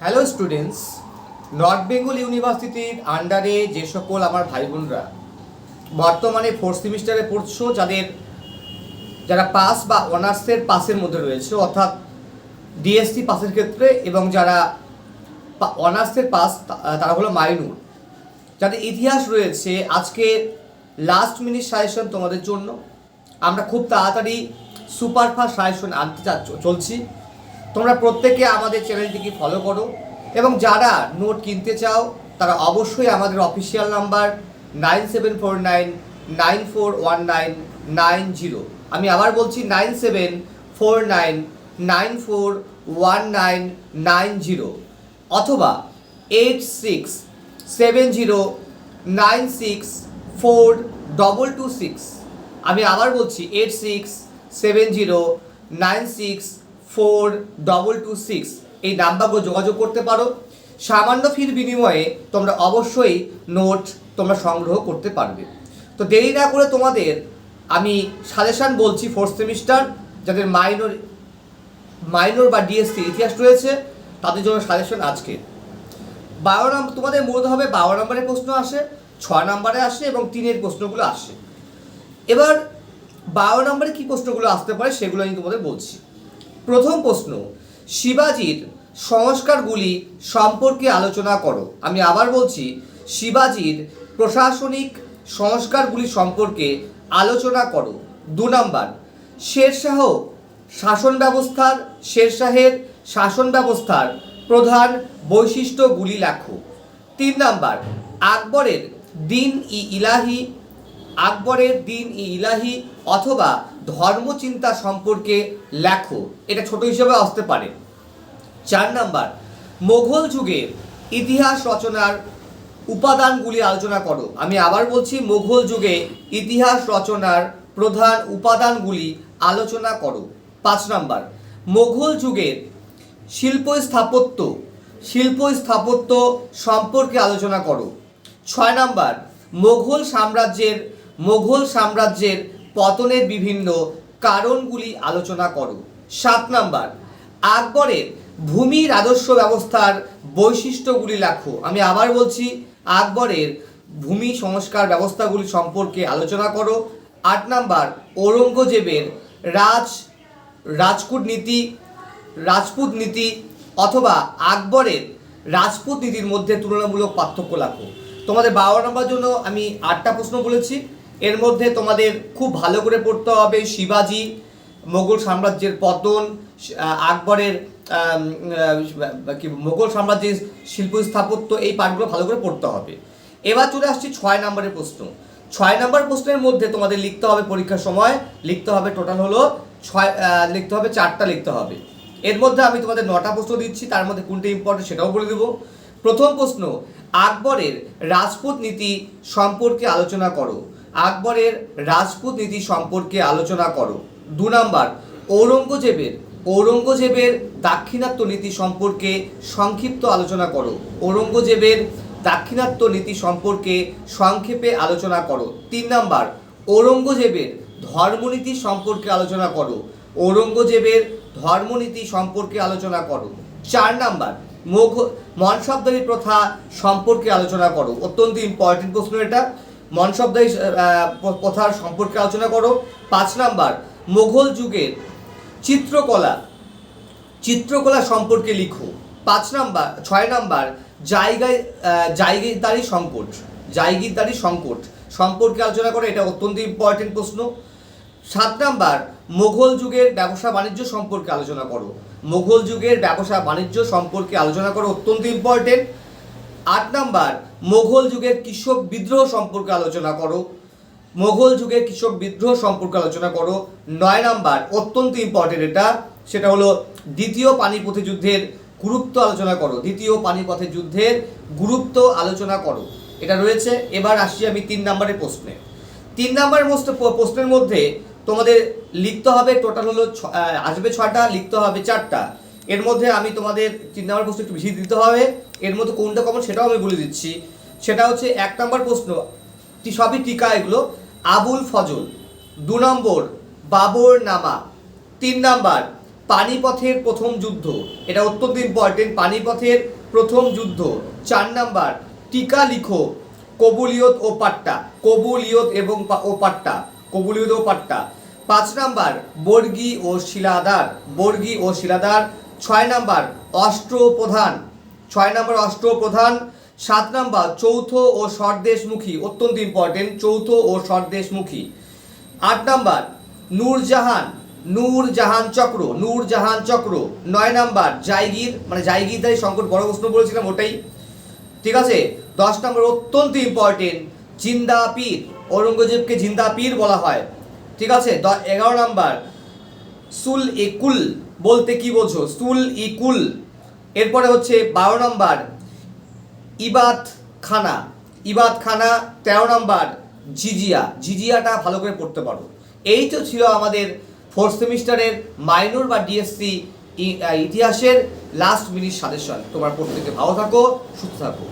Hello students, north Bengal ইউনিভার্সিটির আন্ডারে যে সকল আমার ভাই বোনরা বর্তমানে ফোর্থ সেমিস্টারে পড়ছো, যারা পাস বা অনার্সের পাসের মধ্যে রয়েছে, অর্থাৎ ডিএসসি পাসের ক্ষেত্রে, এবং যারা অনার্সের পাস তারা হলো মাইনর, যাদের ইতিহাস রয়েছে, আজকে লাস্ট মিনিট সাজেশন তোমাদের জন্য। আমরা খুব তাড়াতাড়ি সুপারফাস্ট সাজেশন আনতে চলছি। তোমরা প্রত্যেকে আমাদের চ্যানেলটিকে ফলো করো, এবং যারা নোট কিনতে চাও তারা অবশ্যই আমাদের অফিসিয়াল নাম্বার 9749941990, আমি আবার বলছি 9749941990, অথবা 8670964226, আমি আবার বলছি 8670964226, এই নাম্বারগুলো যোগাযোগ করতে পারো। সামান্য ফির বিনিময়ে তোমরা অবশ্যই নোট তোমরা সংগ্রহ করতে পারবে। তো দেরি না করে তোমাদের আমি সাজেশান বলছি। ফোর্থ সেমিস্টার যাদের মাইনর বা ডিএসসি ইতিহাস রয়েছে তাদের জন্য সাজেশন আজকে 12 নম্বর। তোমাদের মূলত হবে 12 নম্বরের প্রশ্ন আসে, 6 নম্বরে আসে এবং 3-এর প্রশ্নগুলো আসে। এবার 12 নম্বরে কী প্রশ্নগুলো আসতে পারে সেগুলো আমি তোমাদের বলছি। প্রথম প্রশ্ন, শিবাজির সংস্কারগুলি সম্পর্কে আলোচনা করো। আমি আবার বলছি, শিবাজির প্রশাসনিক সংস্কারগুলি সম্পর্কে আলোচনা করো। 2 নম্বর, শেরশাহের শাসন ব্যবস্থার প্রধান বৈশিষ্ট্যগুলি লেখো। 3 নম্বর, আকবরের দিন ই ইলাহি অথবা ধর্মচিন্তা সম্পর্কে লেখো। এটা ছোট হিসেবে আসতে পারে। 4 নম্বর, মোঘল যুগের ইতিহাস রচনার উপাদানগুলি আলোচনা করো। আমি আবার বলছি, মোঘল যুগে ইতিহাস রচনার প্রধান উপাদানগুলি আলোচনা করো। 5 নম্বর, মোঘল যুগের শিল্প স্থাপত্য সম্পর্কে আলোচনা করো। 6 নম্বর, মোঘল সাম্রাজ্যের পতনের বিভিন্ন কারণগুলি আলোচনা করো। 7 নম্বর, আকবরের ভূমি রাজস্ব ব্যবস্থার বৈশিষ্ট্যগুলি লেখো। আমি আবার বলছি, আকবরের ভূমি সংস্কার ব্যবস্থাগুলি সম্পর্কে আলোচনা করো। 8 নম্বর, ঔরঙ্গজেবের রাজপুত নীতি অথবা আকবরের রাজপুত নীতির মধ্যে তুলনামূলক পার্থক্য লেখো। তোমাদের 12 নম্বর জন্য আমি 8টা প্রশ্ন বলেছি। এর মধ্যে তোমাদের খুব ভালো করে পড়তে হবে শিবাজি, মোগল সাম্রাজ্যের পতন, আকবরের মোগল সাম্রাজ্যের শিল্প স্থাপত্য, এই পাঠগুলো ভালো করে পড়তে হবে। এবার চলে আসছি 6 নম্বরের প্রশ্ন। 6 নম্বর প্রশ্নের মধ্যে তোমাদের লিখতে হবে, পরীক্ষার সময় লিখতে হবে, টোটাল হলো 4টা লিখতে হবে। এর মধ্যে আমি তোমাদের 9টা প্রশ্ন দিচ্ছি, তার মধ্যে কোনটা ইম্পর্টেন্ট সেটাও বলে দেবো। প্রথম প্রশ্ন, আকবরের রাজপুত নীতি সম্পর্কে আলোচনা করো। আকবরের রাজপুত নীতি সম্পর্কে আলোচনা করো। 2 নম্বর, ঔরঙ্গজেবের দাক্ষিণাত্য নীতি সম্পর্কে সংক্ষিপ্ত আলোচনা করো। ঔরঙ্গজেবের দাক্ষিণাত্য নীতি সম্পর্কে সংক্ষেপে আলোচনা করো। 3 নম্বর, ঔরঙ্গজেবের ধর্মনীতি সম্পর্কে আলোচনা করো। ঔরঙ্গজেবের ধর্মনীতি সম্পর্কে আলোচনা করো। 4 নম্বর, মনসবদারি প্রথা সম্পর্কে আলোচনা করো। অত্যন্ত ইম্পর্টেন্ট প্রশ্ন এটা, মনসবদারি প্রথার সম্পর্কে আলোচনা করো। 5 নম্বর, মোঘল যুগের চিত্রকলা সম্পর্কে লিখো। 6 নম্বর, জায়গিরদারি সংকট সম্পর্কে আলোচনা করো। এটা অত্যন্ত ইম্পর্টেন্ট প্রশ্ন। 7 নম্বর, মোঘল যুগের ব্যবসা বাণিজ্য সম্পর্কে আলোচনা করো। মোঘল যুগের ব্যবসা বাণিজ্য সম্পর্কে আলোচনা করো, অত্যন্ত ইম্পর্টেন্ট। 8 নম্বর, মোঘল যুগের কৃষক বিদ্রোহ সম্পর্কে আলোচনা করো। মোঘল যুগের কৃষক বিদ্রোহ সম্পর্কে আলোচনা করো। 9 নম্বর, অত্যন্ত ইম্পর্টেন্ট এটা, সেটা হলো দ্বিতীয় পানিপথ যুদ্ধের গুরুত্ব আলোচনা করো। দ্বিতীয় পানিপথের যুদ্ধের গুরুত্ব আলোচনা করো, এটা রয়েছে। এবার আসছি আমি 3 নম্বরের প্রশ্নে। 3 নম্বরের প্রশ্নের মধ্যে তোমাদের লিখতে হবে, টোটাল হলো আসবে 6টা, লিখতে হবে 4টা। এর মধ্যে আমি তোমাদের 3 নম্বর প্রশ্ন একটু বেশি দিতে হবে। এর মধ্যে কোনটা কমন সেটাও আমি বলে দিচ্ছি। সেটা হচ্ছে 1 নম্বর প্রশ্ন, সবই টিকা এগুলো, আবুল ফজল। 2 নম্বর, বাবর নামা। 3 নম্বর, পানিপথের প্রথম যুদ্ধ, এটা অত্যন্ত ইম্পর্টেন্ট, পানিপথের প্রথম যুদ্ধ। 4 নাম্বার টিকা লিখো কবুলিয়ত ও পাট্টা, কবুলিয়ত এবং ও পাট্টা, কবুলিয়ত ও পাট্টা। 5 নাম্বার বর্গী ও শিলাদার, বর্গী ও শিলাদার। 6 number Ashtapradhan, 6 number Ashtapradhan. 7 number চৌথ ও স্বরদেশমুখী, অত্যন্ত ইম্পর্টেন্ট, চৌথ ও স্বরদেশমুখী। 8 নাম্বার নূরজাহান, নূরজাহান চক্র, নূরজাহান চক্র। 9 নাম্বার জায়গির, মানে জায়গিরদারি সংকট, বড় প্রশ্ন বলেছিলাম ওটাই, ঠিক আছে। 10 নাম্বার অত্যন্ত ইম্পর্টেন্ট জিন্দা পীর, ঔরঙ্গজেবকে জিন্দা পীর বলা হয়, ঠিক আছে। 11 নাম্বার সুল ই কুল বলতে কি বোঝো, সুল ই কুল। এরপরে হচ্ছে 12 নাম্বার ইবাদ খানা, ইবাদ খানা। 13 নাম্বার জিজিয়া, জিজিয়াটা ভালো করে পড়তে পারো। এই তো ছিল আমাদের 4th সেমিস্টারের মাইনর বা ডিএসসি ইতিহাসের লাস্ট মিনিট সাজেশন। তোমার প্রত্যেকে ভালো থাকো, সুস্থ থাকো।